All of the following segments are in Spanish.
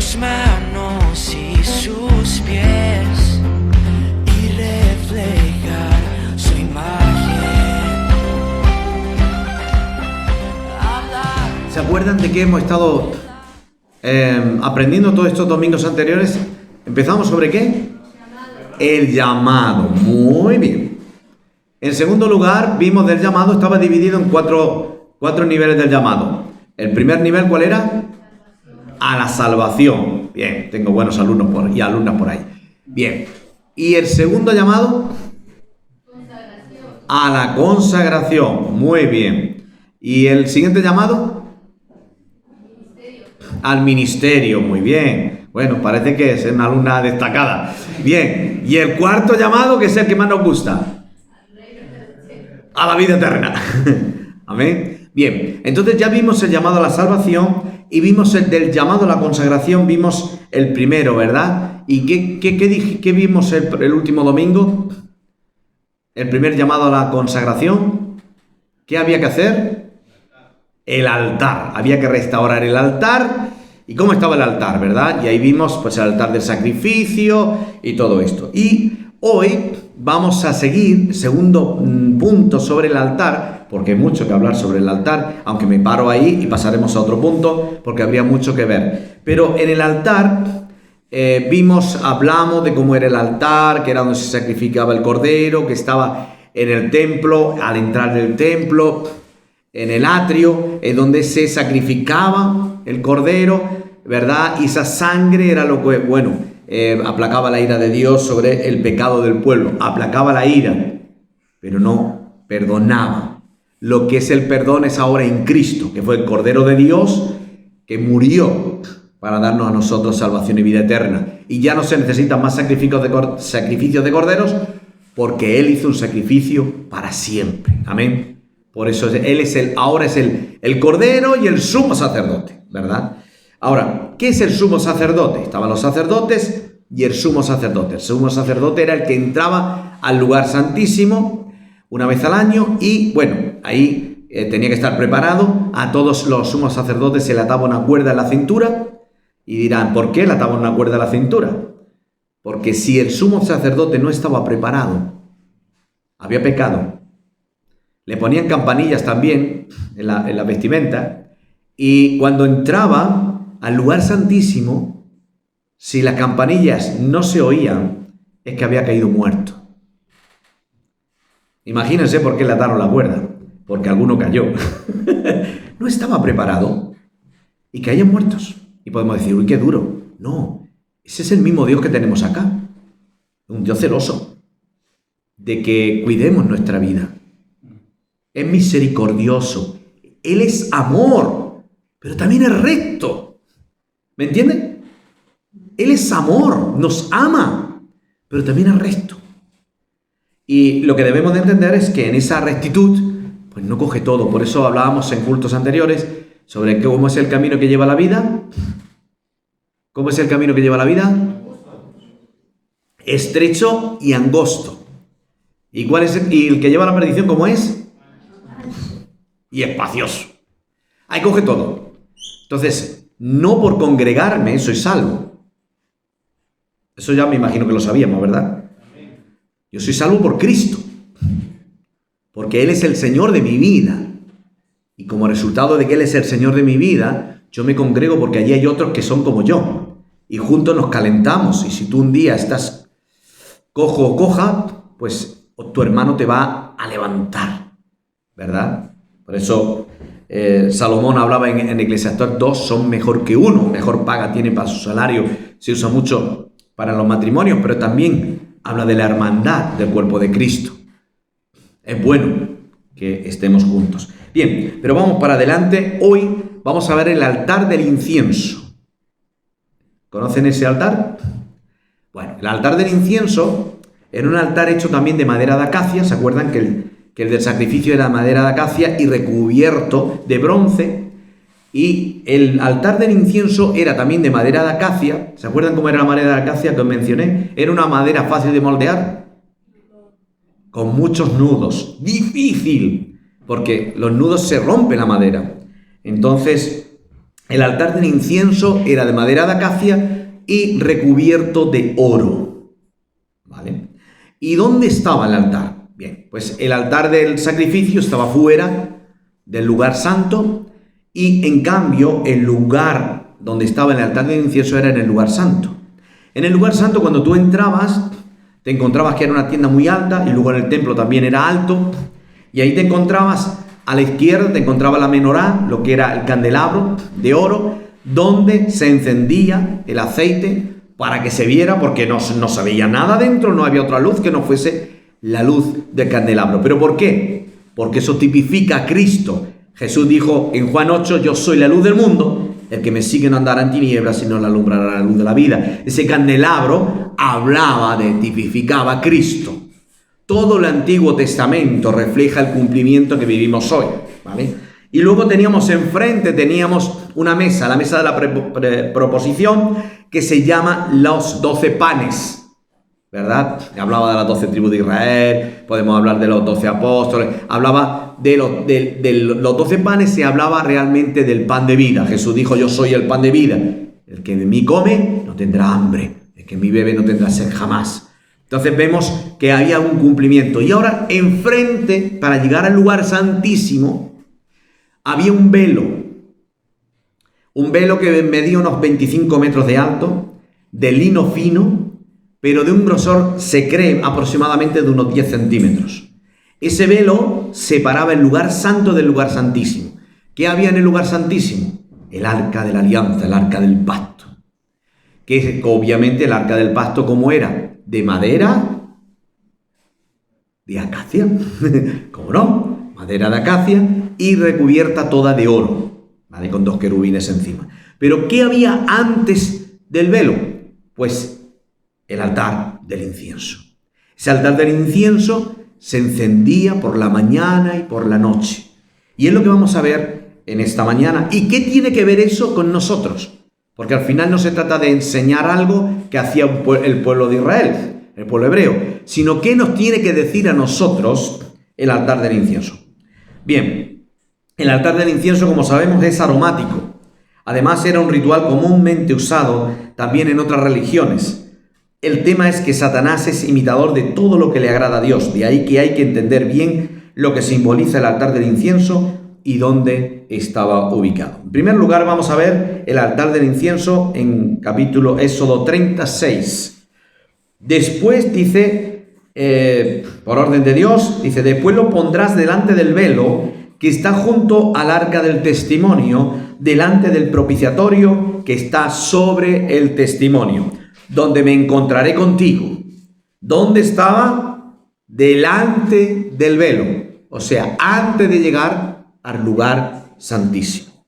sus manos y sus pies y reflejar su imagen. ¿Se acuerdan de que hemos estado aprendiendo todos estos domingos anteriores? ¿Empezamos sobre qué? El llamado. Muy bien. En segundo lugar, vimos del llamado, estaba dividido en cuatro niveles del llamado. El primer nivel, ¿cuál era? A la salvación. Bien, tengo buenos alumnos y alumnas por ahí. Bien. ¿Y el segundo llamado? A la consagración. Muy bien. ¿Y el siguiente llamado? Al ministerio. Muy bien. Bueno, parece que es una alumna destacada. Bien. ¿Y el cuarto llamado, que es el que más nos gusta? A la vida eterna. Amén. Bien. Entonces ya vimos el llamado a la salvación y vimos el del llamado a la consagración. Vimos el primero, ¿verdad? ¿Y qué vimos el último domingo? El primer llamado a la consagración. ¿Qué había que hacer? El altar. Había que restaurar el altar. ¿Y cómo estaba el altar, verdad? Y ahí vimos pues el altar del sacrificio y todo esto. Y hoy vamos a seguir, segundo punto sobre el altar, porque hay mucho que hablar sobre el altar, aunque me paro ahí y pasaremos a otro punto, porque habría mucho que ver. Pero en el altar hablamos de cómo era el altar, que era donde se sacrificaba el cordero, que estaba en el templo, al entrar del templo, en el atrio, en donde se sacrificaba el cordero, ¿verdad? Y esa sangre era lo que, aplacaba la ira de Dios sobre el pecado del pueblo, aplacaba la ira, pero no perdonaba. Lo que es el perdón es ahora en Cristo, que fue el Cordero de Dios, que murió para darnos a nosotros salvación y vida eterna. Y ya no se necesitan más sacrificios de corderos, porque Él hizo un sacrificio para siempre. Amén. Por eso Él ahora es el Cordero y el sumo sacerdote, ¿verdad? Ahora, ¿qué es el sumo sacerdote? Estaban los sacerdotes y el sumo sacerdote. El sumo sacerdote era el que entraba al lugar santísimo una vez al año y, ahí tenía que estar preparado. A todos los sumos sacerdotes se le ataba una cuerda en la cintura y dirán, ¿por qué le ataban una cuerda en la cintura? Porque si el sumo sacerdote no estaba preparado, había pecado. Le ponían campanillas también en la vestimenta y cuando entraba al lugar santísimo, si las campanillas no se oían, es que había caído muerto. Imagínense por qué le ataron la cuerda, porque alguno cayó. No estaba preparado y caían muertos. Y podemos decir, uy, qué duro. No, ese es el mismo Dios que tenemos acá. Un Dios celoso de que cuidemos nuestra vida. Es misericordioso. Él es amor, pero también es recto. ¿Me entienden? Él es amor, nos ama, pero también es recto. Y lo que debemos de entender es que en esa rectitud, pues no coge todo. Por eso hablábamos en cultos anteriores sobre cómo es el camino que lleva la vida. ¿Cómo es el camino que lleva la vida? Estrecho y angosto. ¿Y el que lleva a la perdición cómo es? Y espacioso. Ahí coge todo. Entonces, no por congregarme soy salvo. Eso ya me imagino que lo sabíamos, ¿verdad? Yo soy salvo por Cristo. Porque Él es el Señor de mi vida. Y como resultado de que Él es el Señor de mi vida, yo me congrego porque allí hay otros que son como yo. Y juntos nos calentamos. Y si tú un día estás cojo o coja, pues tu hermano te va a levantar. ¿Verdad? Por eso Salomón hablaba en Eclesiastés 2, son mejor que uno, mejor paga tiene para su salario, se usa mucho para los matrimonios, pero también habla de la hermandad del cuerpo de Cristo. Es bueno que estemos juntos. Bien, pero vamos para adelante. Hoy vamos a ver el altar del incienso. ¿Conocen ese altar? Bueno, el altar del incienso era un altar hecho también de madera de acacia. ¿Se acuerdan que el del sacrificio era madera de acacia y recubierto de bronce? Y el altar del incienso era también de madera de acacia. ¿Se acuerdan cómo era la madera de acacia que os mencioné? Era una madera fácil de moldear, con muchos nudos. Difícil, porque los nudos se rompe la madera. Entonces, El altar del incienso era de madera de acacia y recubierto de oro. ¿Vale? ¿Y dónde estaba el altar? Bien, pues el altar del sacrificio estaba fuera del lugar santo y en cambio el lugar donde estaba el altar del incienso era en el lugar santo. En el lugar santo, cuando tú entrabas, te encontrabas que era una tienda muy alta y luego en el templo también era alto, y ahí te encontrabas a la izquierda, te encontraba la menorá, lo que era el candelabro de oro, donde se encendía el aceite para que se viera, porque no se veía nada dentro, no había otra luz que no fuese la luz del candelabro. ¿Pero por qué? Porque eso tipifica a Cristo. Jesús dijo en Juan 8, yo soy la luz del mundo, el que me sigue no andará en tinieblas, sino le alumbrará la luz de la vida. Ese candelabro tipificaba a Cristo. Todo el Antiguo Testamento refleja el cumplimiento que vivimos hoy, ¿vale? Y luego teníamos enfrente, una mesa, la mesa de la proposición, que se llama los 12 panes, ¿verdad? Hablaba de las 12 tribus de Israel, podemos hablar de los 12 apóstoles, hablaba de los 12 panes, se hablaba realmente del pan de vida. Jesús dijo, yo soy el pan de vida, el que de mí come no tendrá hambre, el que en mí bebe no tendrá sed jamás. Entonces vemos que había un cumplimiento. Y ahora enfrente, para llegar al lugar santísimo, había un velo que medía unos 25 metros de alto, de lino fino, pero de un grosor, se cree, aproximadamente de unos 10 centímetros. Ese velo separaba el lugar santo del lugar santísimo. ¿Qué había en el lugar santísimo? El arca de la alianza, el arca del pacto. Que obviamente el arca del pacto, ¿cómo era? De madera de acacia, ¿cómo no? Madera de acacia y recubierta toda de oro, ¿vale? Con 2 querubines encima. Pero ¿qué había antes del velo? Pues el altar del incienso. Ese altar del incienso se encendía por la mañana y por la noche. Y es lo que vamos a ver en esta mañana. ¿Y qué tiene que ver eso con nosotros? Porque al final no se trata de enseñar algo que hacía el pueblo de Israel, el pueblo hebreo, sino qué nos tiene que decir a nosotros el altar del incienso. Bien, el altar del incienso, como sabemos, es aromático. Además, era un ritual comúnmente usado también en otras religiones. El tema es que Satanás es imitador de todo lo que le agrada a Dios. De ahí que hay que entender bien lo que simboliza el altar del incienso y dónde estaba ubicado. En primer lugar, vamos a ver el altar del incienso en capítulo Éxodo 36. Después dice, por orden de Dios, dice, después lo pondrás delante del velo que está junto al arca del testimonio, delante del propiciatorio que está sobre el testimonio, donde me encontraré contigo. ¿Dónde estaba? Delante del velo, o sea, antes de llegar al lugar santísimo.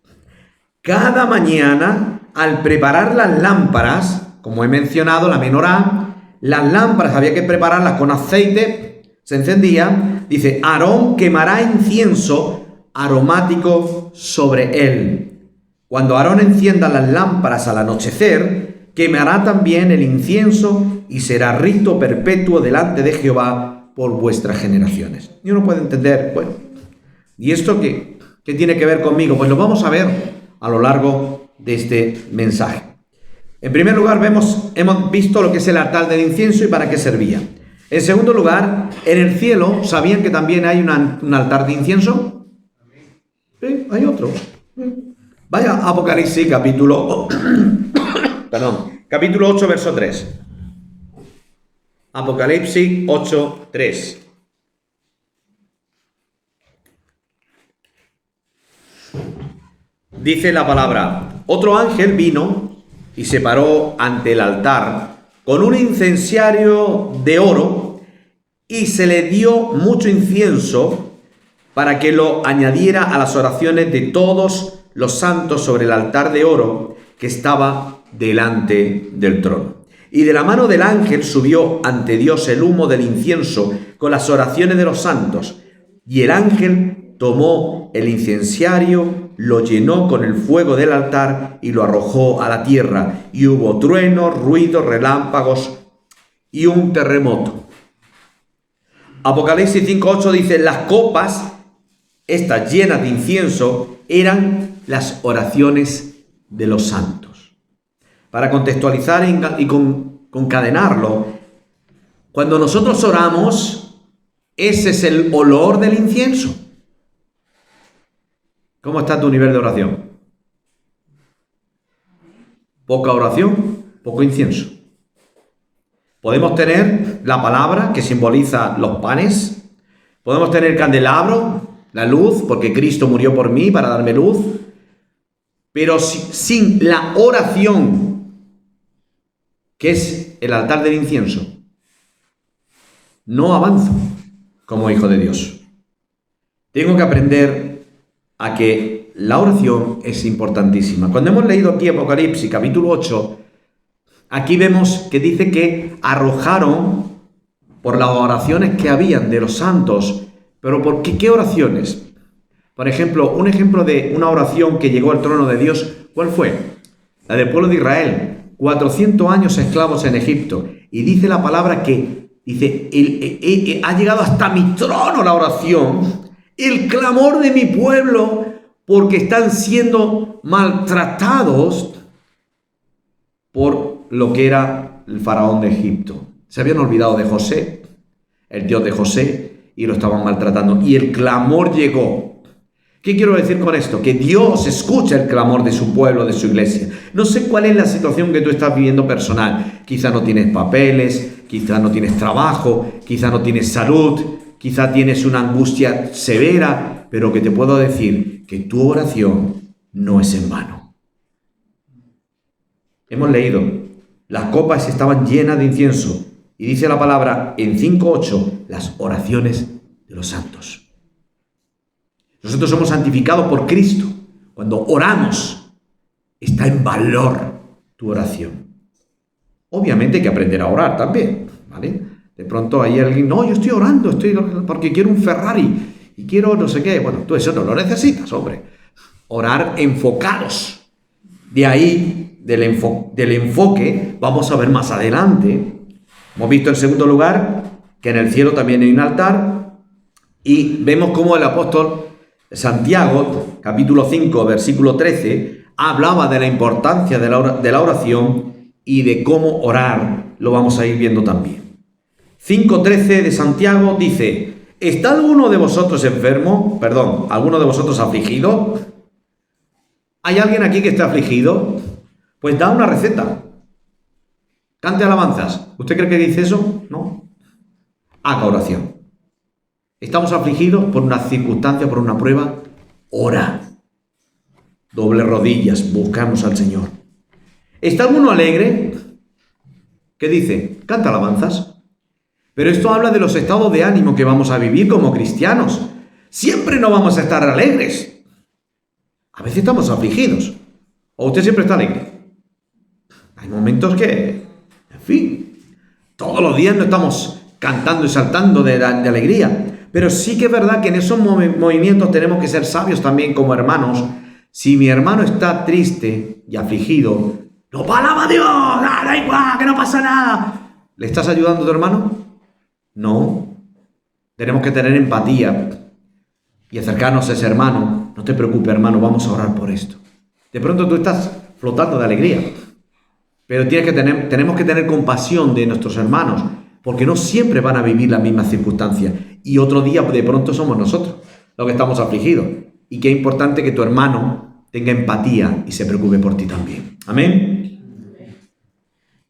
Cada mañana, al preparar las lámparas, como he mencionado, la menorá, las lámparas había que prepararlas con aceite, se encendía, dice, Aarón quemará incienso aromático sobre él. Cuando Aarón encienda las lámparas al anochecer, quemará también el incienso y será rito perpetuo delante de Jehová por vuestras generaciones. Y uno puede entender, bueno, ¿y esto qué tiene que ver conmigo? Pues lo vamos a ver a lo largo de este mensaje. En primer lugar, hemos visto lo que es el altar del incienso y para qué servía. En segundo lugar, en el cielo, ¿sabían que también hay un altar de incienso? Sí, hay otro. Vaya a Apocalipsis capítulo 8, verso 3. Apocalipsis 8, 3. Dice la palabra, otro ángel vino y se paró ante el altar con un incensario de oro y se le dio mucho incienso para que lo añadiera a las oraciones de todos los santos sobre el altar de oro que estaba delante del trono. Y de la mano del ángel subió ante Dios el humo del incienso con las oraciones de los santos. Y el ángel tomó el incensario, lo llenó con el fuego del altar y lo arrojó a la tierra. Y hubo truenos, ruidos, relámpagos y un terremoto. Apocalipsis 5:8 dice, las copas, estas llenas de incienso, eran las oraciones de los santos. Para contextualizar y concadenarlo, cuando nosotros oramos, ese es el olor del incienso. ¿Cómo está tu nivel de oración? Poca oración, poco incienso. Podemos tener la palabra que simboliza los panes. Podemos tener el candelabro, la luz, porque Cristo murió por mí para darme luz. Pero sin la oración, que es el altar del incienso, no avanzo como hijo de Dios. Tengo que aprender a que la oración es importantísima. Cuando hemos leído aquí Apocalipsis capítulo 8, aquí vemos que dice que arrojaron por las oraciones que habían de los santos. ¿Pero por qué? ¿Qué oraciones? Por ejemplo, un ejemplo de una oración que llegó al trono de Dios, ¿cuál fue? La del pueblo de Israel. 400 años esclavos en Egipto. Y dice la palabra que, ha llegado hasta mi trono la oración, el clamor de mi pueblo, porque están siendo maltratados por lo que era el faraón de Egipto. Se habían olvidado de José, el Dios de José, y lo estaban maltratando. Y el clamor llegó. ¿Qué quiero decir con esto? Que Dios escucha el clamor de su pueblo, de su iglesia. No sé cuál es la situación que tú estás viviendo personal. Quizá no tienes papeles, quizá no tienes trabajo, quizá no tienes salud, quizá tienes una angustia severa, pero que te puedo decir que tu oración no es en vano. Hemos leído, las copas estaban llenas de incienso, y dice la palabra en 5:8, las oraciones de los santos. Nosotros somos santificados por Cristo. Cuando oramos, está en valor tu oración. Obviamente hay que aprender a orar también, ¿vale? De pronto hay alguien, no, yo estoy orando porque quiero un Ferrari y quiero no sé qué. Bueno, tú eso no lo necesitas, hombre. Orar enfocados. De ahí, del enfoque, vamos a ver más adelante. Hemos visto en segundo lugar que en el cielo también hay un altar y vemos cómo el apóstol Santiago, capítulo 5, versículo 13, hablaba de la importancia de la oración y de cómo orar. Lo vamos a ir viendo también. 5:13 de Santiago dice, ¿está alguno de vosotros enfermo? Perdón, ¿alguno de vosotros afligido? ¿Hay alguien aquí que esté afligido? Pues da una receta. Cante alabanzas. ¿Usted cree que dice eso? No. Haga oración. ¿Estamos afligidos por una circunstancia, por una prueba? Ora. Doble rodillas, buscamos al Señor. ¿Está alguno alegre? ¿Qué dice? Canta alabanzas. Pero esto habla de los estados de ánimo que vamos a vivir como cristianos. Siempre no vamos a estar alegres. A veces estamos afligidos. ¿O usted siempre está alegre? Hay momentos que, en fin, todos los días no estamos cantando y saltando de alegría. Pero sí que es verdad que en esos movimientos tenemos que ser sabios también como hermanos. Si mi hermano está triste y afligido, ¡no, alaba a Dios! ¡Da igual, que no pasa nada! ¿Le estás ayudando a tu hermano? No. Tenemos que tener empatía y acercarnos a ese hermano. No te preocupes, hermano, vamos a orar por esto. De pronto tú estás flotando de alegría. Pero tenemos que tener compasión de nuestros hermanos, porque no siempre van a vivir las mismas circunstancias. Y otro día de pronto somos nosotros los que estamos afligidos. Y qué importante que tu hermano tenga empatía y se preocupe por ti también. Amén.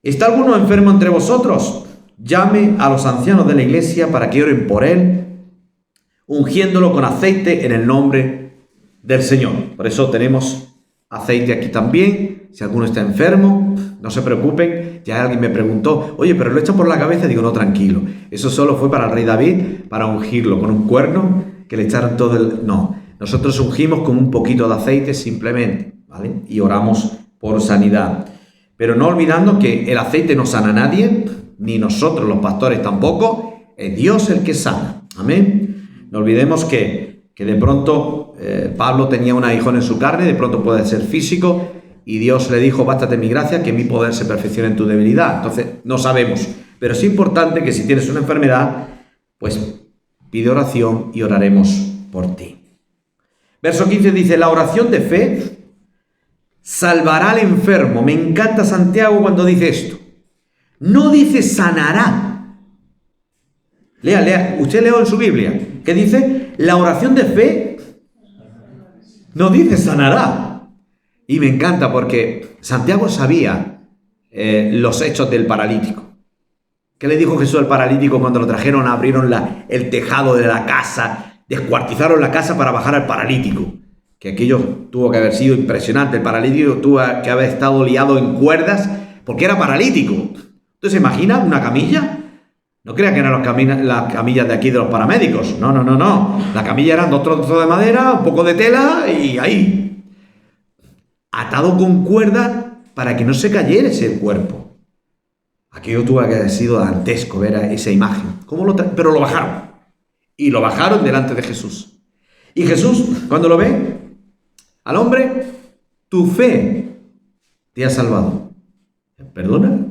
¿Está alguno enfermo entre vosotros? Llame a los ancianos de la iglesia para que oren por él, ungiéndolo con aceite en el nombre del Señor. Por eso tenemos aceite aquí también. Si alguno está enfermo, no se preocupen. Ya alguien me preguntó, oye, pero lo echan por la cabeza. Digo, no, tranquilo. Eso solo fue para el rey David, para ungirlo con un cuerno, que le echaron todo el... No, nosotros ungimos con un poquito de aceite simplemente, ¿vale? Y oramos por sanidad. Pero no olvidando que el aceite no sana a nadie, ni nosotros los pastores tampoco. Es Dios el que sana. Amén. No olvidemos que de pronto Pablo tenía un aguijón en su carne, de pronto puede ser físico, y Dios le dijo, bástate mi gracia, que mi poder se perfeccione en tu debilidad. Entonces, no sabemos. Pero es importante que si tienes una enfermedad, pues pide oración y oraremos por ti. Verso 15 dice, la oración de fe salvará al enfermo. Me encanta Santiago cuando dice esto. No dice sanará. Lea, usted lea en su Biblia, que dice, la oración de fe no dice sanará. Y me encanta porque Santiago sabía los hechos del paralítico. ¿Qué le dijo Jesús al paralítico cuando lo trajeron? Abrieron el tejado de la casa, descuartizaron la casa para bajar al paralítico. Que aquello tuvo que haber sido impresionante. El paralítico tuvo que haber estado liado en cuerdas porque era paralítico. ¿Usted se imagina una camilla? No crea que eran las camillas de aquí de los paramédicos. No. La camilla eran 2 trozos de madera, un poco de tela y ahí. Atado con cuerdas para que no se cayera ese cuerpo. Aquello tuvo que haber sido dantesco ver esa imagen. Pero lo bajaron. Y lo bajaron delante de Jesús. Y Jesús, cuando lo ve, al hombre, tu fe te ha salvado. ¿Perdona?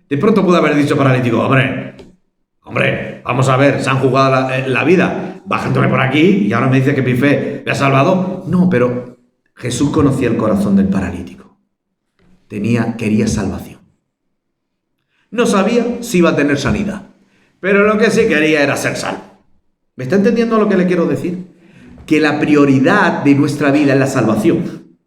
De pronto pudo haber dicho paralítico, hombre, vamos a ver, se han jugado la vida bajándome por aquí y ahora me dice que mi fe me ha salvado. No, pero Jesús conocía el corazón del paralítico. Quería salvación. No sabía si iba a tener sanidad, pero lo que sí quería era ser salvo. ¿Me está entendiendo lo que le quiero decir? Que la prioridad de nuestra vida es la salvación.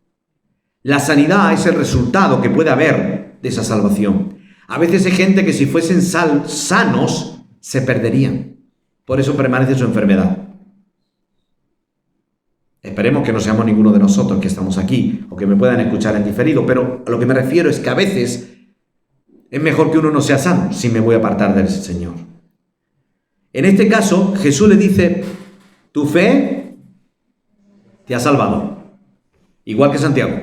La sanidad es el resultado que puede haber de esa salvación. A veces hay gente que si fuesen sanos, se perderían. Por eso permanece su enfermedad. Esperemos que no seamos ninguno de nosotros que estamos aquí o que me puedan escuchar en diferido, pero a lo que me refiero es que a veces es mejor que uno no sea sano si me voy a apartar del Señor. En este caso, Jesús le dice, tu fe te ha salvado. Igual que Santiago.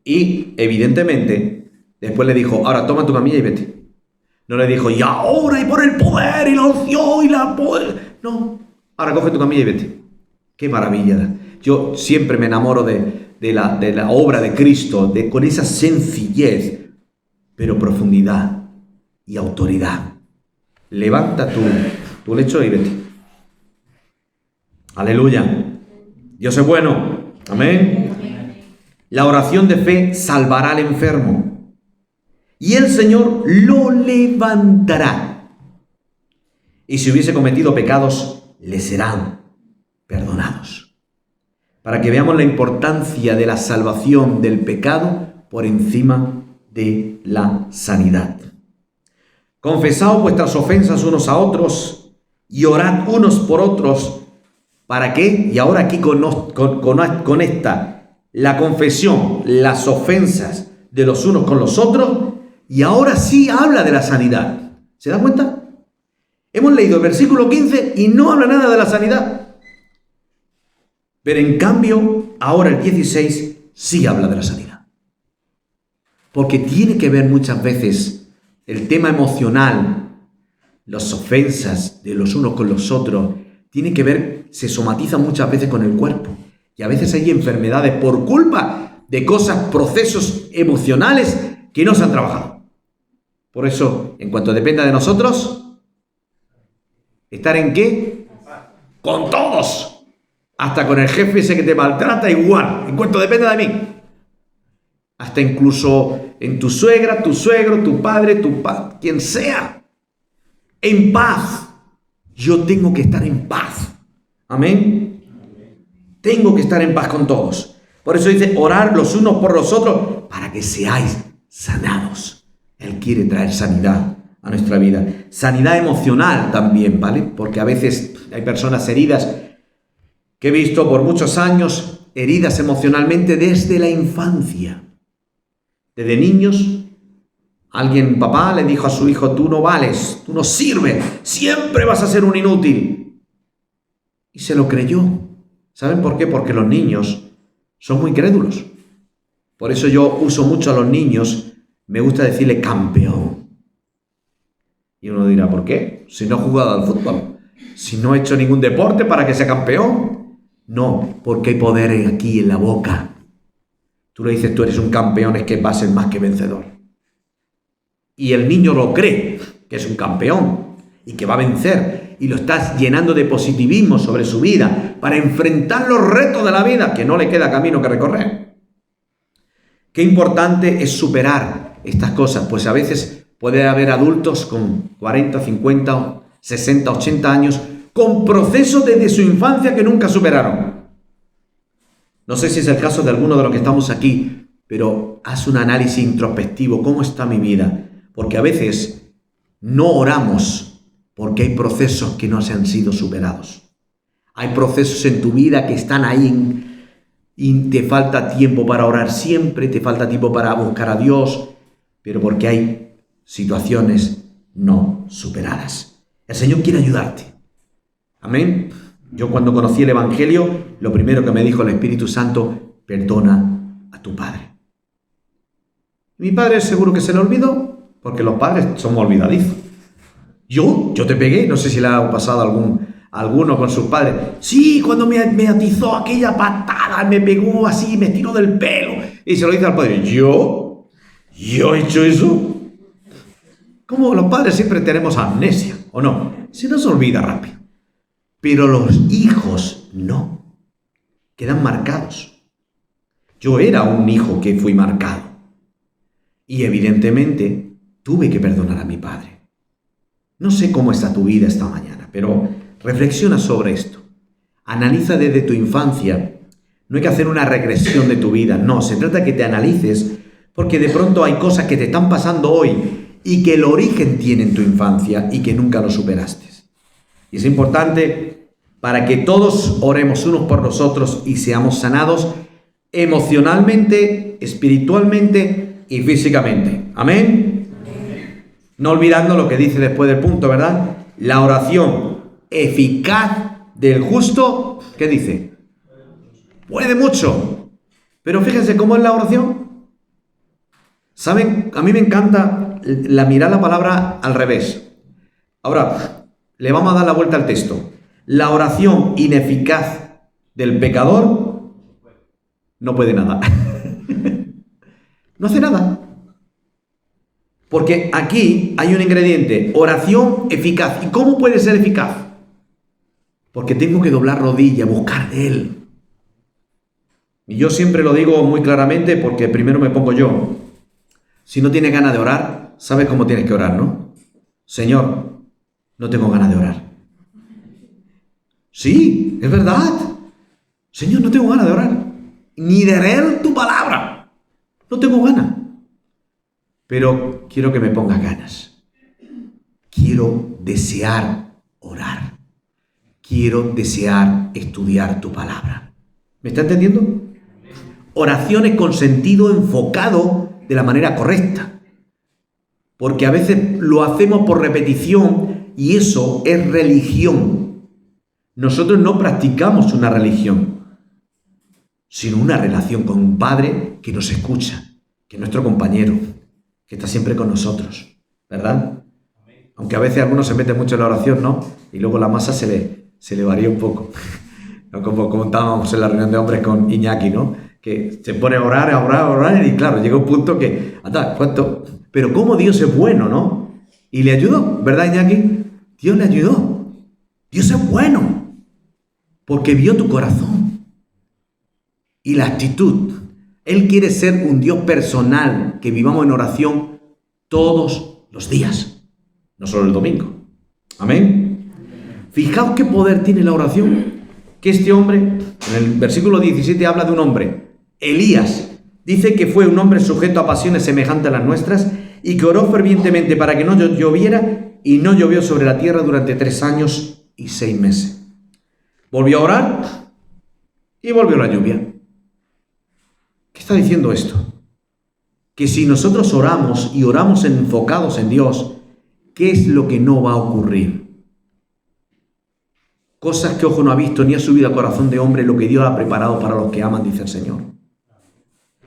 Y evidentemente, después le dijo, ahora toma tu camilla y vete. No le dijo, y ahora y por el poder y la unción y la poder. No, ahora coge tu camilla y vete. Qué maravilla. Yo siempre me enamoro de la obra de Cristo, con esa sencillez, pero profundidad y autoridad. Levanta tu lecho y vete. Aleluya. Dios es bueno. Amén. La oración de fe salvará al enfermo y el Señor lo levantará. Y si hubiese cometido pecados, le serán perdonados. Para que veamos la importancia de la salvación del pecado por encima de la sanidad. Confesaos vuestras ofensas unos a otros y orad unos por otros. ¿Para qué? Y ahora aquí con esta, la confesión, las ofensas de los unos con los otros, y ahora sí habla de la sanidad. ¿Se da cuenta? Hemos leído el versículo 15 y no habla nada de la sanidad. Pero en cambio, ahora el 16 sí habla de la sanidad. Porque tiene que ver muchas veces el tema emocional, las ofensas de los unos con los otros, tiene que ver, se somatiza muchas veces con el cuerpo. Y a veces hay enfermedades por culpa de cosas, procesos emocionales que no se han trabajado. Por eso, en cuanto dependa de nosotros, ¿estar en qué? Con todos. Hasta con el jefe ese que te maltrata igual, en cuanto dependa de mí. Hasta incluso en tu suegra, tu suegro, tu padre, quien sea. En paz. Yo tengo que estar en paz. Amén. Tengo que estar en paz con todos. Por eso dice, orar los unos por los otros para que seáis sanados. Él quiere traer sanidad a nuestra vida. Sanidad emocional también, ¿vale? Porque a veces hay personas heridas que he visto por muchos años, heridas emocionalmente desde la infancia. Desde niños, papá le dijo a su hijo, tú no vales, tú no sirves, siempre vas a ser un inútil. Y se lo creyó. ¿Saben por qué? Porque los niños son muy crédulos. Por eso yo uso mucho a los niños, me gusta decirle campeón. Y uno dirá, ¿por qué? Si no he jugado al fútbol, si no he hecho ningún deporte para que sea campeón. No, porque hay poder aquí en la boca. Tú le dices, tú eres un campeón, es que vas a ser más que vencedor. Y el niño lo cree, que es un campeón. y que va a vencer, y lo estás llenando de positivismo sobre su vida para enfrentar los retos de la vida, que no le queda camino que recorrer. Qué importante es superar estas cosas, pues a veces puede haber adultos con 40, 50, 60, 80 años con procesos desde su infancia que nunca superaron. No sé si es el caso de alguno de los que estamos aquí, pero haz un análisis introspectivo. ¿Cómo está mi vida? Porque a veces no oramos porque hay procesos que no se han sido superados. Hay procesos en tu vida que están ahí y te falta tiempo para orar siempre, te falta tiempo para buscar a Dios, pero porque hay situaciones no superadas. El Señor quiere ayudarte. Amén. Yo cuando conocí el Evangelio, lo primero que me dijo el Espíritu Santo, perdona a tu padre. Mi padre seguro que se le olvidó, porque los padres somos olvidadizos. Yo te pegué, no sé si le ha pasado a alguno con sus padres. Sí, cuando me atizó aquella patada, me pegó así, me tiró del pelo. Y se lo dice al padre, ¿yo he hecho eso? Como los padres siempre tenemos amnesia, ¿o no? Se nos olvida rápido. Pero los hijos no, quedan marcados. Yo era un hijo que fui marcado. Y evidentemente tuve que perdonar a mi padre. No sé cómo está tu vida esta mañana, pero reflexiona sobre esto. Analiza desde tu infancia. No hay que hacer una regresión de tu vida, no, se trata de que te analices, porque de pronto hay cosas que te están pasando hoy y que el origen tiene en tu infancia y que nunca lo superaste. Y es importante para que todos oremos unos por los otros y seamos sanados emocionalmente, espiritualmente y físicamente. Amén. No olvidando lo que dice después del punto, ¿verdad? La oración eficaz del justo, ¿qué dice? Puede mucho. Pero fíjense cómo es la oración. ¿Saben? A mí me encanta mirar la palabra al revés. Ahora, le vamos a dar la vuelta al texto. La oración ineficaz del pecador no puede nada. No hace nada. Porque aquí hay un ingrediente, oración eficaz. ¿Y cómo puede ser eficaz? Porque tengo que doblar rodilla, buscar de Él. Y yo siempre lo digo muy claramente porque primero me pongo yo. Si no tienes ganas de orar, sabes cómo tienes que orar, ¿no? Señor, no tengo ganas de orar. Sí, es verdad. Señor, no tengo ganas de orar. Ni de leer tu palabra. No tengo ganas. Pero quiero que me pongas ganas. Quiero desear orar. Quiero desear estudiar tu palabra. ¿Me está entendiendo? Oraciones con sentido enfocado de la manera correcta. Porque a veces lo hacemos por repetición y eso es religión. Nosotros no practicamos una religión, sino una relación con un Padre que nos escucha, que es nuestro compañero, que está siempre con nosotros, ¿verdad? Aunque a veces algunos se meten mucho en la oración, ¿no? Y luego la masa se le varía un poco. ¿No? Como estábamos en la reunión de hombres con Iñaki, ¿no? Que se pone a orar, y claro, llega un punto que, ¿cuánto? Pero cómo Dios es bueno, ¿no? Y le ayudó, ¿verdad, Iñaki? Dios le ayudó. Dios es bueno, porque vio tu corazón y la actitud. Él quiere ser un Dios personal, que vivamos en oración todos los días, no solo el domingo. Amén. Fijaos qué poder tiene la oración. Que este hombre, en el versículo 17 habla de un hombre, Elías, dice que fue un hombre sujeto a pasiones semejantes a las nuestras y que oró fervientemente para que no lloviera y no llovió sobre la tierra durante 3 años y 6 meses. Volvió a orar y volvió la lluvia. ¿Qué está diciendo esto? Que si nosotros oramos y oramos enfocados en Dios, ¿qué es lo que no va a ocurrir? Cosas que ojo no ha visto ni ha subido al corazón de hombre, lo que Dios ha preparado para los que aman, dice el Señor.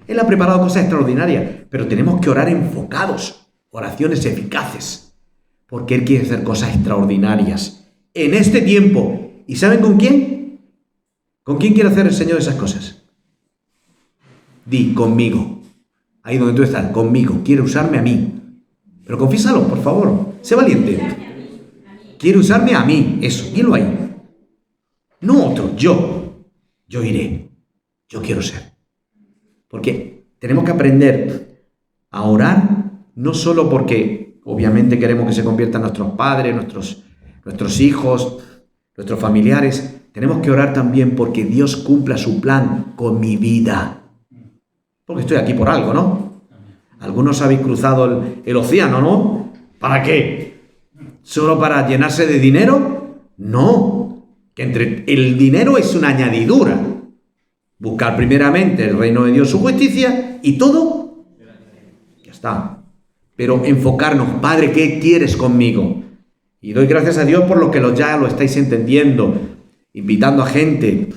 Él ha preparado cosas extraordinarias, pero tenemos que orar enfocados, oraciones eficaces, porque Él quiere hacer cosas extraordinarias en este tiempo. ¿Y saben con quién? ¿Con quién quiere hacer el Señor esas cosas? Di, conmigo. Ahí donde tú estás, conmigo. Quiere usarme a mí. Pero confiésalo, por favor. Sé valiente. quiere usarme a mí, eso, dilo ahí. No otro, yo iré, yo quiero ser. Porque tenemos que aprender a orar, no solo porque obviamente queremos que se conviertan nuestros padres, nuestros hijos, nuestros familiares. Tenemos que orar también porque Dios cumpla su plan con mi vida. Porque estoy aquí por algo, ¿no? Algunos habéis cruzado el océano, ¿no? ¿Para qué? ¿Solo para llenarse de dinero? No. Que entre el dinero es una añadidura. Buscar primeramente el reino de Dios, su justicia, y todo, ya está. Pero enfocarnos, Padre, ¿qué quieres conmigo? Y doy gracias a Dios por lo que ya lo estáis entendiendo, invitando a gente.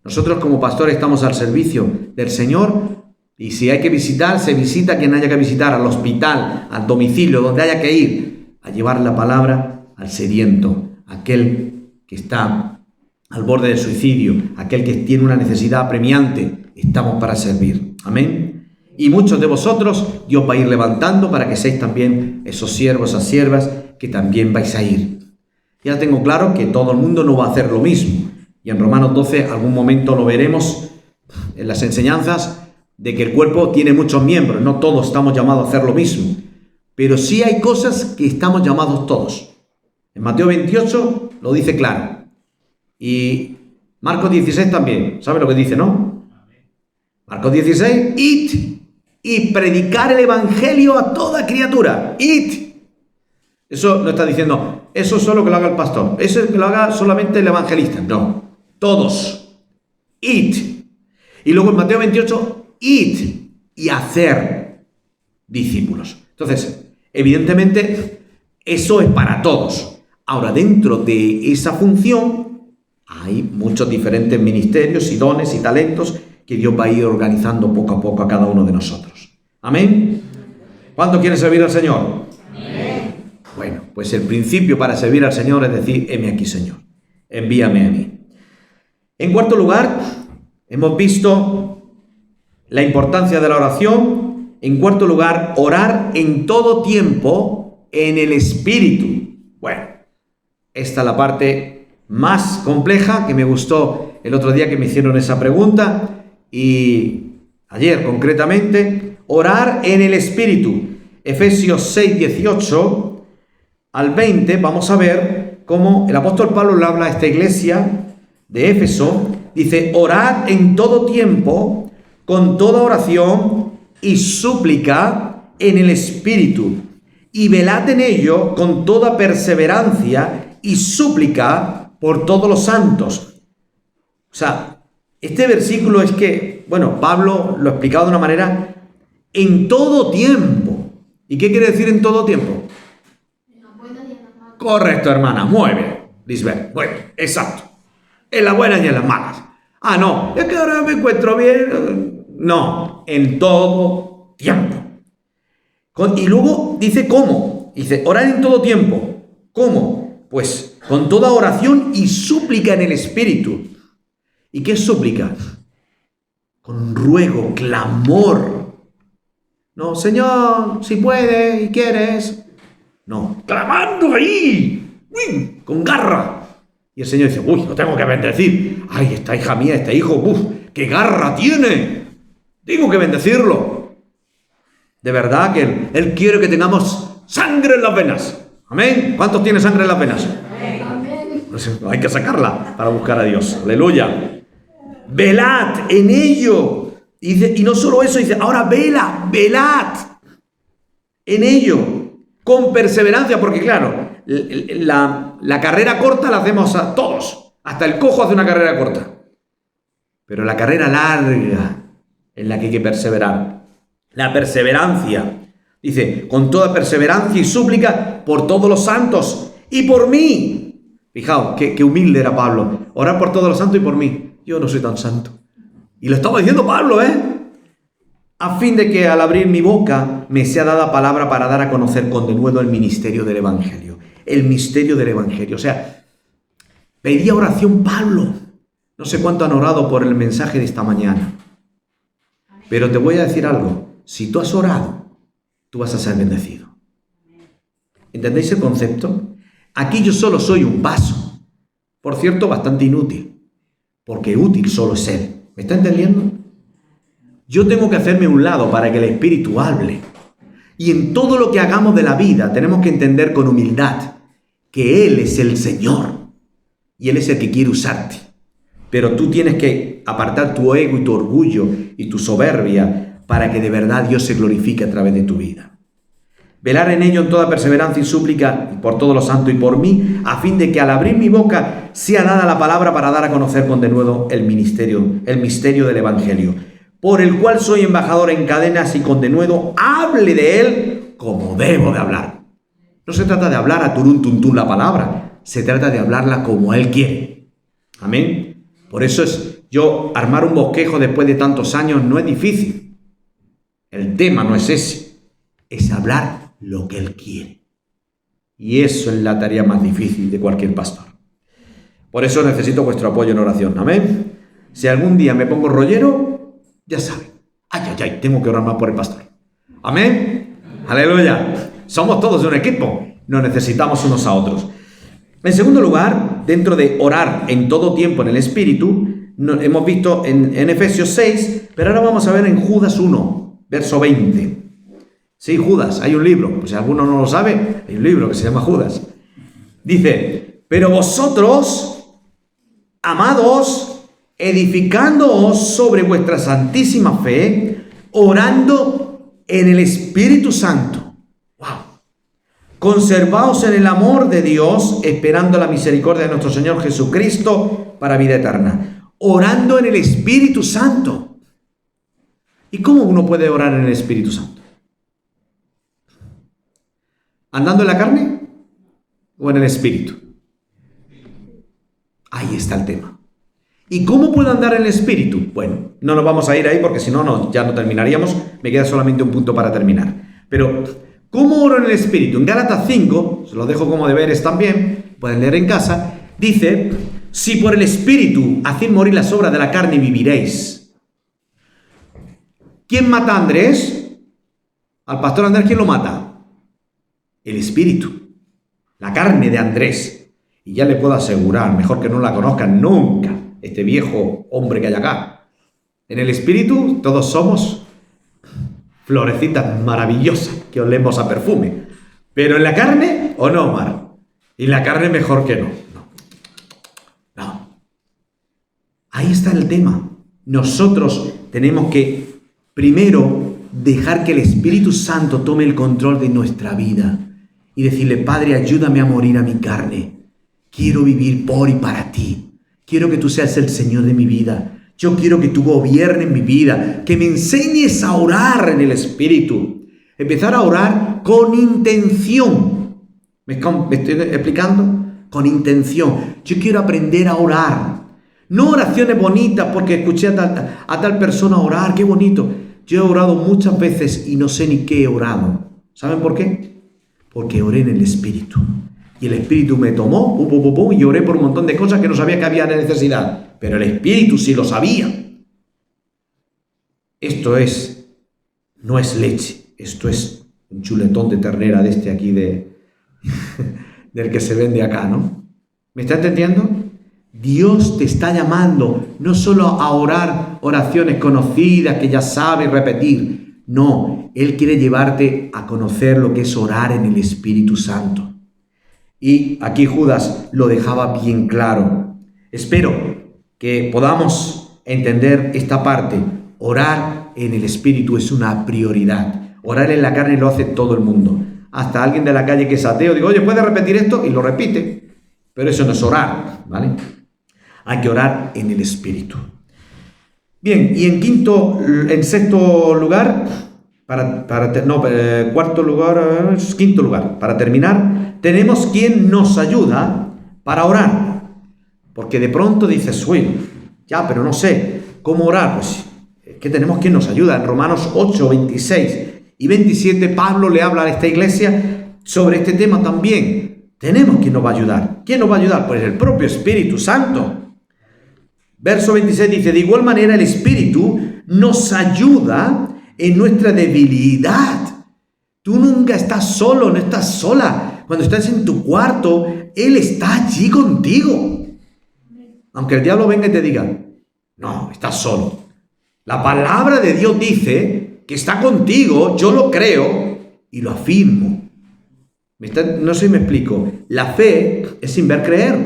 Nosotros como pastores estamos al servicio del Señor, y si hay que visitar, se visita quien haya que visitar, al hospital, al domicilio, donde haya que ir, a llevar la palabra al sediento, aquel que está al borde del suicidio, aquel que tiene una necesidad apremiante. Estamos para servir. Amén. Y muchos de vosotros Dios va a ir levantando para que seáis también esos siervos, esas siervas que también vais a ir. Ya tengo claro que todo el mundo no va a hacer lo mismo. Y en Romanos 12 algún momento lo veremos en las enseñanzas de que el cuerpo tiene muchos miembros. No todos estamos llamados a hacer lo mismo. Pero sí hay cosas que estamos llamados todos. En Mateo 28 lo dice claro. Y Marcos 16 también. ¿Sabe lo que dice, no? Marcos 16, id y predicar el evangelio a toda criatura. Id. Eso no está diciendo, eso solo que lo haga el pastor. Eso es que lo haga solamente el evangelista. No. Todos. Id. Y luego en Mateo 28, id y hacer discípulos. Entonces, evidentemente, eso es para todos. Ahora, dentro de esa función hay muchos diferentes ministerios y dones y talentos que Dios va a ir organizando poco a poco a cada uno de nosotros. ¿Amén? ¿Cuánto quiere servir al Señor? Amén. Bueno, pues el principio para servir al Señor es decir, heme aquí, Señor, envíame a mí. En cuarto lugar, hemos visto la importancia de la oración. En cuarto lugar, orar en todo tiempo en el Espíritu. Bueno, esta es la parte más compleja, que me gustó el otro día que me hicieron esa pregunta, y ayer concretamente, orar en el Espíritu. Efesios 6, 18 al 20, vamos a ver cómo el apóstol Pablo le habla a esta iglesia de Éfeso. Dice, orad en todo tiempo, con toda oración y súplica en el Espíritu, y velad en ello con toda perseverancia y súplica por todos los santos. O sea, este versículo es que, bueno, Pablo lo ha explicado de una manera, en todo tiempo. ¿Y qué quiere decir en todo tiempo? En las buenas y en las malas. Correcto, hermana, muy bien, Lisbeth. Bueno, exacto. En las buenas y en las malas. Ah, no, es que ahora me encuentro bien. No, en todo tiempo. Y luego dice cómo. Dice, orar en todo tiempo. ¿Cómo? Pues con toda oración y súplica en el Espíritu. ¿Y qué es súplica? Con ruego, clamor. No, Señor, si puedes y quieres. No, clamando ahí, uy, con garra. Y el Señor dice, uy, lo tengo que bendecir. Ay, esta hija mía, este hijo, qué garra tiene. Tengo que bendecirlo. De verdad que Él quiere que tengamos sangre en las venas. Amén. ¿Cuántos tienen sangre en las venas? Amén. Pues hay que sacarla para buscar a Dios. Aleluya. Velad en ello. Y no solo eso, dice, ahora velad en ello, con perseverancia, porque claro, la carrera corta la hacemos a todos. Hasta el cojo hace una carrera corta. Pero la carrera larga en la que hay que perseverar. La perseverancia. Dice, con toda perseverancia y súplica por todos los santos y por mí. Fijaos, qué humilde era Pablo. Orar por todos los santos y por mí. Yo no soy tan santo. Y lo estaba diciendo Pablo, a fin de que al abrir mi boca me sea dada palabra para dar a conocer con denuedo el ministerio del Evangelio. El misterio del Evangelio. O sea, pedía oración Pablo. No sé cuánto han orado por el mensaje de esta mañana. Pero te voy a decir algo. Si tú has orado, tú vas a ser bendecido. ¿Entendéis el concepto? Aquí yo solo soy un vaso. Por cierto, bastante inútil, porque útil solo es Él. ¿Me está entendiendo? Yo tengo que hacerme a un lado para que el Espíritu hable. Y en todo lo que hagamos de la vida tenemos que entender con humildad que Él es el Señor y Él es el que quiere usarte. Pero tú tienes que apartar tu ego y tu orgullo y tu soberbia para que de verdad Dios se glorifique a través de tu vida. Velar en ello en toda perseverancia y súplica por todos los santos y por mí, a fin de que al abrir mi boca sea dada la palabra para dar a conocer con denuedo el misterio del Evangelio, por el cual soy embajador en cadenas y con denuedo hable de él como debo de hablar. No se trata de hablar a turún tuntún la palabra, se trata de hablarla como Él quiere. Amén. Por eso yo armar un bosquejo después de tantos años no es difícil. El tema no es ese, es hablar lo que Él quiere. Y eso es la tarea más difícil de cualquier pastor. Por eso necesito vuestro apoyo en oración. Amén. Si algún día me pongo rollero, ya saben. Ay, tengo que orar más por el pastor. Amén. Aleluya. Somos todos de un equipo. Nos necesitamos unos a otros. En segundo lugar, dentro de orar en todo tiempo en el Espíritu, hemos visto en Efesios 6, pero ahora vamos a ver en Judas 1, verso 20. Sí, Judas, hay un libro, pues si alguno no lo sabe, hay un libro que se llama Judas. Dice, pero vosotros, amados, edificándoos sobre vuestra santísima fe, orando en el Espíritu Santo. Conservaos en el amor de Dios, esperando la misericordia de nuestro Señor Jesucristo para vida eterna. Orando en el Espíritu Santo. ¿Y cómo uno puede orar en el Espíritu Santo? ¿Andando en la carne o en el Espíritu? Ahí está el tema. ¿Y cómo puedo andar en el Espíritu? Bueno, no nos vamos a ir ahí porque si no, ya no terminaríamos. Me queda solamente un punto para terminar. Pero ¿cómo oro en el Espíritu? En Gálatas 5, se los dejo como deberes también, pueden leer en casa, dice, si por el Espíritu hacéis morir las obras de la carne, viviréis. ¿Quién mata a Andrés? Al pastor Andrés, ¿quién lo mata? El Espíritu, la carne de Andrés. Y ya le puedo asegurar, mejor que no la conozcan nunca, este viejo hombre que hay acá. En el Espíritu todos somos florecitas maravillosas que olemos a perfume. Pero en la carne, ¿o no, Omar? Y la carne mejor que no. Ahí está el tema. Nosotros tenemos que primero dejar que el Espíritu Santo tome el control de nuestra vida y decirle, Padre, ayúdame a morir a mi carne. Quiero vivir por y para ti. Quiero que tú seas el Señor de mi vida. Yo quiero que tú gobiernes mi vida, que me enseñes a orar en el Espíritu. Empezar a orar con intención. ¿Me estoy explicando? Con intención. Yo quiero aprender a orar. No oraciones bonitas porque escuché a tal persona orar. ¡Qué bonito! Yo he orado muchas veces y no sé ni qué he orado. ¿Saben por qué? Porque oré en el Espíritu. Y el Espíritu me tomó y oré por un montón de cosas que no sabía que había necesidad. Pero el Espíritu sí lo sabía. Esto no es leche. Esto es un chuletón de ternera de este aquí del que se vende acá, ¿no? ¿Me está entendiendo? Dios te está llamando no solo a orar oraciones conocidas que ya sabes repetir. No, Él quiere llevarte a conocer lo que es orar en el Espíritu Santo. Y aquí Judas lo dejaba bien claro. Espero que podamos entender esta parte. Orar en el Espíritu es una prioridad. Orar en la carne lo hace todo el mundo. Hasta alguien de la calle que es ateo, digo, oye, ¿puedes repetir esto? Y lo repite. Pero eso no es orar, ¿vale? Hay que orar en el Espíritu. Bien, y en sexto lugar, quinto lugar, para terminar, tenemos quien nos ayuda para orar. Porque de pronto dices, uy, ya, pero no sé cómo orar. Pues es que tenemos quien nos ayuda. En Romanos 8, 26 y 27, Pablo le habla a esta iglesia sobre este tema también. Tenemos quien nos va a ayudar. ¿Quién nos va a ayudar? Pues el propio Espíritu Santo. Verso 26 dice, de igual manera el Espíritu nos ayuda en nuestra debilidad. Tú nunca estás solo, no estás sola Cuando estás en tu cuarto, Él está allí contigo. Aunque el diablo venga y te diga, no, estás solo. La palabra de Dios dice que está contigo, yo lo creo y lo afirmo. No sé si me explico. La fe es sin ver creer.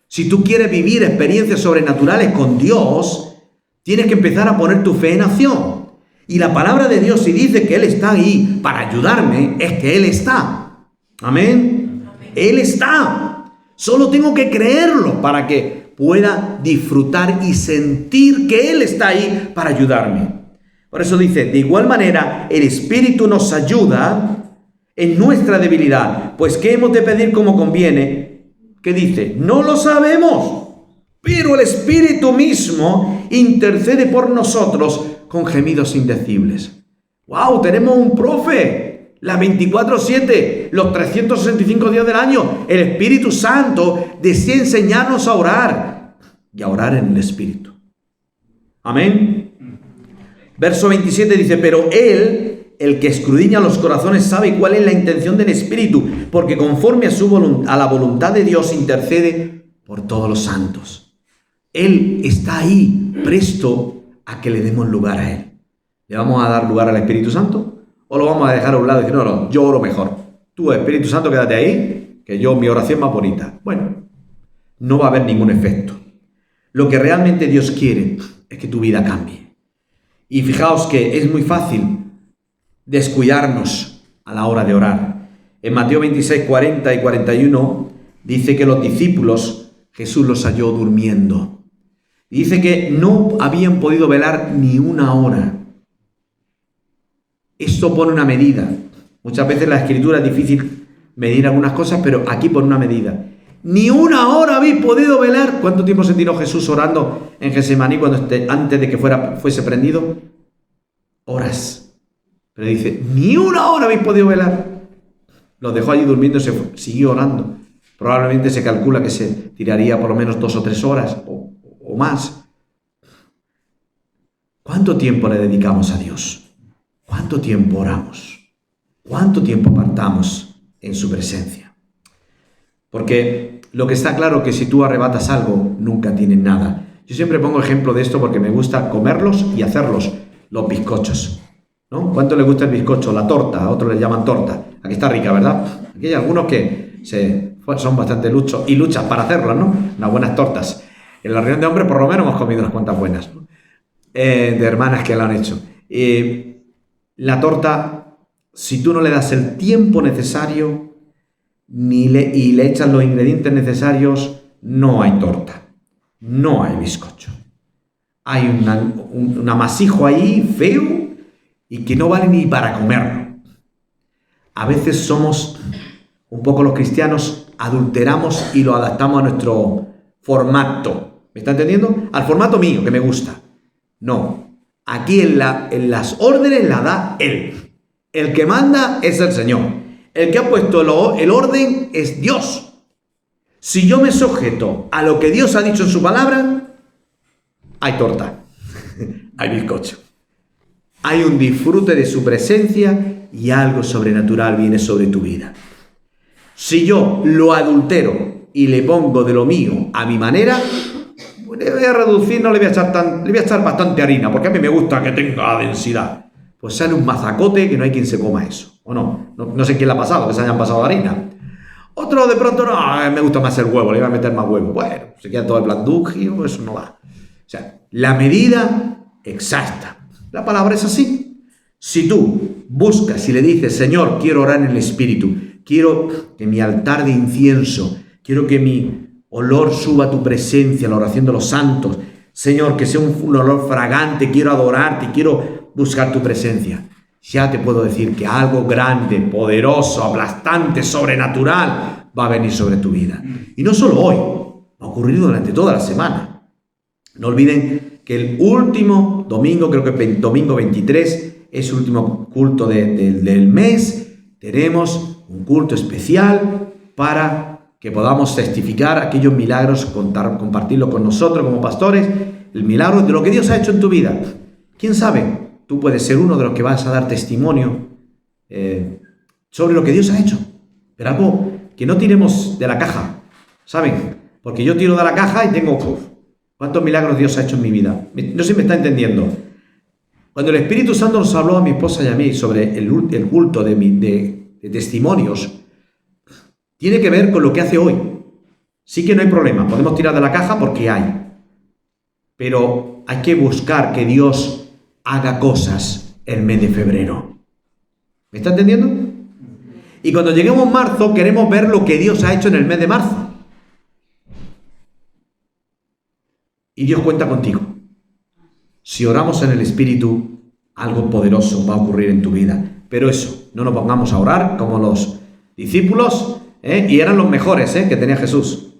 Si tú quieres vivir experiencias sobrenaturales con Dios, tienes que empezar a poner tu fe en acción. Y la palabra de Dios, si dice que Él está ahí para ayudarme, es que Él está. Amén. Él está. Solo tengo que creerlo para que pueda disfrutar y sentir que Él está ahí para ayudarme. Por eso dice, de igual manera, el Espíritu nos ayuda en nuestra debilidad. Pues ¿qué hemos de pedir como conviene? ¿Qué dice? No lo sabemos, pero el Espíritu mismo intercede por nosotros con gemidos indecibles. ¡Wow! Tenemos un profe. Las 24/7, los 365 días del año, el Espíritu Santo desea enseñarnos a orar y a orar en el Espíritu. Amén. Verso 27 dice, pero Él, el que escudriña los corazones, sabe cuál es la intención del Espíritu, porque conforme a la voluntad de Dios intercede por todos los santos. Él está ahí, presto a que le demos lugar a Él. ¿Le vamos a dar lugar al Espíritu Santo? ¿O lo vamos a dejar a un lado y decir, no, yo oro mejor? Tú, Espíritu Santo, quédate ahí, que mi oración más bonita. Bueno, no va a haber ningún efecto. Lo que realmente Dios quiere es que tu vida cambie. Y fijaos que es muy fácil descuidarnos a la hora de orar. En Mateo 26, 40 y 41 dice que los discípulos, Jesús los halló durmiendo. Y dice que no habían podido velar ni una hora. Esto pone una medida. Muchas veces en la Escritura es difícil medir algunas cosas, pero aquí pone una medida. Ni una hora habéis podido velar. ¿Cuánto tiempo se tiró Jesús orando en Getsemaní antes de que fuese prendido? Horas. Pero dice, ni una hora habéis podido velar. Los dejó allí durmiendo y siguió orando. Probablemente se calcula que se tiraría por lo menos 2 o 3 horas o más. ¿Cuánto tiempo le dedicamos a Dios? ¿Cuánto tiempo oramos? ¿Cuánto tiempo apartamos en su presencia? Porque lo que está claro es que si tú arrebatas algo, nunca tienes nada. Yo siempre pongo ejemplo de esto porque me gusta comerlos y hacerlos, los bizcochos, ¿no? ¿Cuánto le gusta el bizcocho? La torta, a otros le llaman torta. Aquí está rica, ¿verdad? Aquí hay algunos que son bastante luchos y luchan para hacerlas, ¿no? Unas buenas tortas. En la reunión de hombres por lo menos hemos comido unas cuantas buenas, ¿no? De hermanas que la han hecho. La torta, si tú no le das el tiempo necesario y le echas los ingredientes necesarios, no hay torta, no hay bizcocho. Hay un amasijo ahí feo y que no vale ni para comerlo. A veces somos un poco los cristianos, adulteramos y lo adaptamos a nuestro formato. ¿Me está entendiendo? Al formato mío, que me gusta. No. Aquí en las órdenes la da Él. El que manda es el Señor. El que ha puesto el orden es Dios. Si yo me sujeto a lo que Dios ha dicho en su palabra, hay torta, hay bizcocho. Hay un disfrute de su presencia y algo sobrenatural viene sobre tu vida. Si yo lo adultero y le pongo de lo mío a mi manera, le voy a reducir, no le voy a echar bastante harina, porque a mí me gusta que tenga densidad. Pues sale un mazacote que no hay quien se coma eso, ¿o no? No sé quién le ha pasado, que se hayan pasado harina. Otro de pronto, no, me gusta más el huevo, le voy a meter más huevo. Bueno, se queda todo el blandugio, eso no va. O sea, la medida exacta. La palabra es así. Si tú buscas y le dices, Señor, quiero orar en el Espíritu, quiero que mi altar de incienso, quiero que mi olor suba a tu presencia, la oración de los santos. Señor, que sea un olor fragante, quiero adorarte, quiero buscar tu presencia. Ya te puedo decir que algo grande, poderoso, aplastante, sobrenatural va a venir sobre tu vida. Y no solo hoy, va a ocurrir durante toda la semana. No olviden que el último domingo, creo que domingo 23, es el último culto del mes. Tenemos un culto especial para que podamos testificar aquellos milagros, compartirlo con nosotros como pastores, el milagro de lo que Dios ha hecho en tu vida. ¿Quién sabe? Tú puedes ser uno de los que vas a dar testimonio sobre lo que Dios ha hecho. Pero algo que no tiremos de la caja, ¿saben? Porque yo tiro de la caja y tengo, ¿cuántos milagros Dios ha hecho en mi vida? No sé si me está entendiendo. Cuando el Espíritu Santo nos habló a mi esposa y a mí sobre el culto de testimonios, tiene que ver con lo que hace hoy. Sí que no hay problema, podemos tirar de la caja porque hay. Pero hay que buscar que Dios haga cosas el mes de febrero. ¿Me está entendiendo? Y cuando lleguemos a marzo, queremos ver lo que Dios ha hecho en el mes de marzo. Y Dios cuenta contigo. Si oramos en el Espíritu, algo poderoso va a ocurrir en tu vida. Pero eso, no nos pongamos a orar como los discípulos, y eran los mejores que tenía Jesús.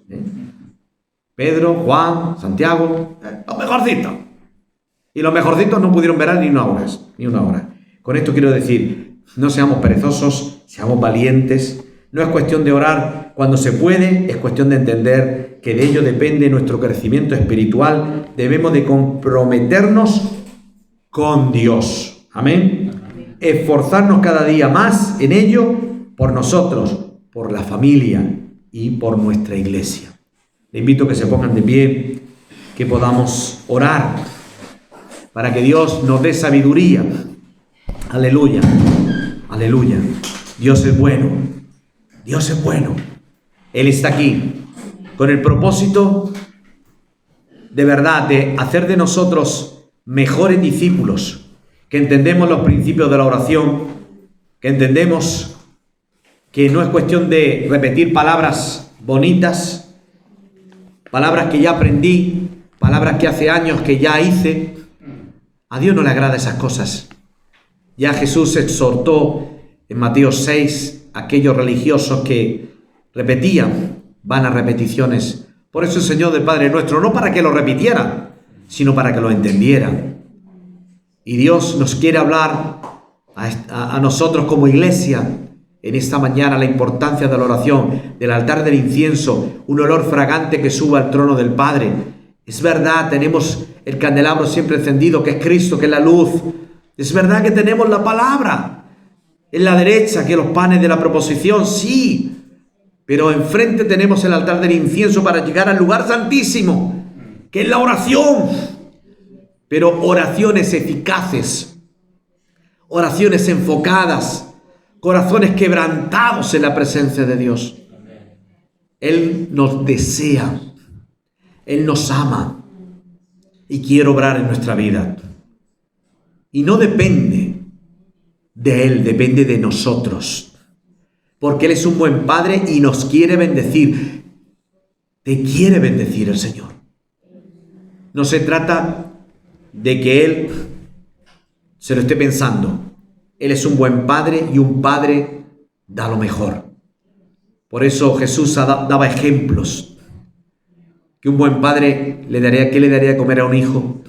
Pedro, Juan, Santiago, los mejorcitos. Y los mejorcitos no pudieron velar ni una hora. Con esto quiero decir, no seamos perezosos, seamos valientes. No es cuestión de orar cuando se puede, es cuestión de entender que de ello depende nuestro crecimiento espiritual. Debemos de comprometernos con Dios. Amén. Esforzarnos cada día más en ello por nosotros, por la familia y por nuestra iglesia. Le invito a que se pongan de pie, que podamos orar para que Dios nos dé sabiduría. Aleluya, aleluya. Dios es bueno, Dios es bueno. Él está aquí con el propósito de verdad de hacer de nosotros mejores discípulos, que entendemos los principios de la oración, que entendemos que no es cuestión de repetir palabras bonitas, palabras que ya aprendí, palabras que hace años que ya hice. A Dios no le agrada esas cosas. Ya Jesús exhortó en Mateo 6 a aquellos religiosos que repetían vanas repeticiones. Por eso el Señor del Padre Nuestro, no para que lo repitieran, sino para que lo entendieran. Y Dios nos quiere hablar a nosotros como iglesia en esta mañana, la importancia de la oración, del altar del incienso, un olor fragante que suba al trono del Padre. Es verdad, tenemos el candelabro siempre encendido, que es Cristo, que es la luz. Es verdad que tenemos la palabra en la derecha, que los panes de la proposición, sí. Pero enfrente tenemos el altar del incienso para llegar al lugar santísimo, que es la oración. Pero oraciones eficaces, oraciones enfocadas, corazones quebrantados en la presencia de Dios. Él nos desea, Él nos ama y quiere obrar en nuestra vida. Y no depende de Él, depende de nosotros. Porque Él es un buen Padre y nos quiere bendecir. Te quiere bendecir el Señor. No se trata de que Él se lo esté pensando. Él es un buen Padre y un Padre da lo mejor. Por eso Jesús daba ejemplos. Que un buen padre ¿qué le daría de comer a un hijo?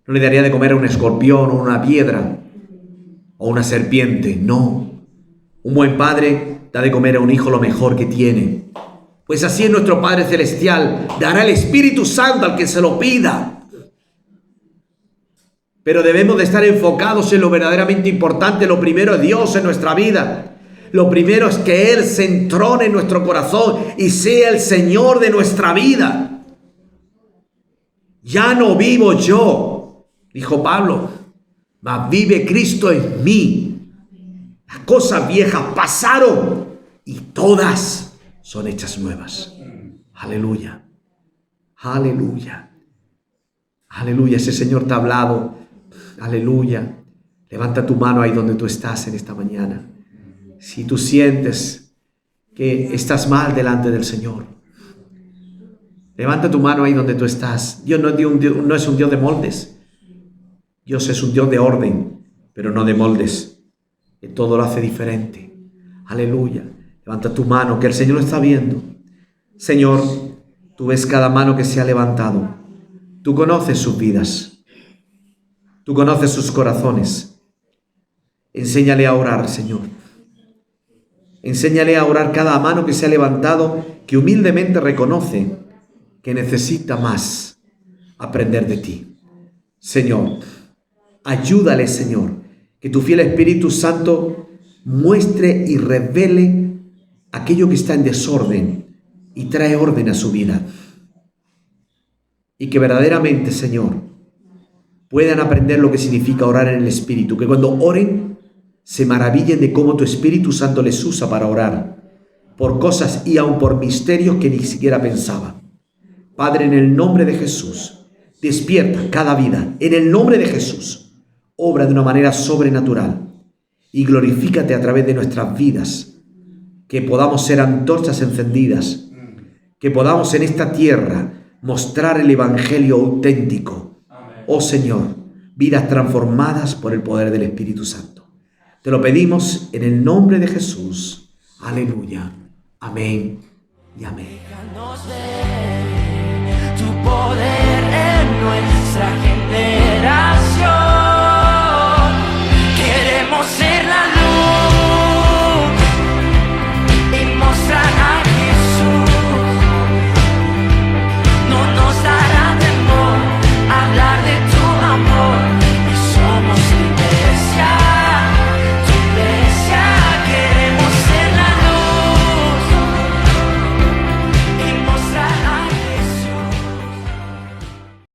No le daría de comer a un escorpión o una piedra o una serpiente, no. Un buen padre da de comer a un hijo lo mejor que tiene. Pues así es nuestro Padre Celestial, dará el Espíritu Santo al que se lo pida. Pero debemos de estar enfocados en lo verdaderamente importante. Lo primero es Dios en nuestra vida. Lo primero es que Él se entrone en nuestro corazón y sea el Señor de nuestra vida. Ya no vivo yo, dijo Pablo, mas vive Cristo en mí. Las cosas viejas pasaron y todas son hechas nuevas. Aleluya, aleluya, aleluya. Ese Señor te ha hablado. Aleluya. Levanta tu mano ahí donde tú estás en esta mañana. Si tú sientes que estás mal delante del Señor, levanta tu mano ahí donde tú estás. Dios no es un Dios de moldes. Dios es un Dios de orden, pero no de moldes. Que todo lo hace diferente. Aleluya. Levanta tu mano, que el Señor lo está viendo. Señor, tú ves cada mano que se ha levantado. Tú conoces sus vidas. Tú conoces sus corazones. Enséñale a orar, Señor. Enséñale a orar cada mano que se ha levantado, que humildemente reconoce que necesita más aprender de ti. Señor, ayúdale, Señor, que tu fiel Espíritu Santo muestre y revele aquello que está en desorden y trae orden a su vida. Y que verdaderamente, Señor, puedan aprender lo que significa orar en el Espíritu. Que cuando oren, se maravillen de cómo tu Espíritu Santo les usa para orar por cosas y aun por misterios que ni siquiera pensaban. Padre, en el nombre de Jesús, despierta cada vida. En el nombre de Jesús, obra de una manera sobrenatural y glorifícate a través de nuestras vidas. Que podamos ser antorchas encendidas, que podamos en esta tierra mostrar el Evangelio auténtico. Oh Señor, vidas transformadas por el poder del Espíritu Santo. Te lo pedimos en el nombre de Jesús. Aleluya. Amén y amén. Déjanos ver tu poder en nuestra generación.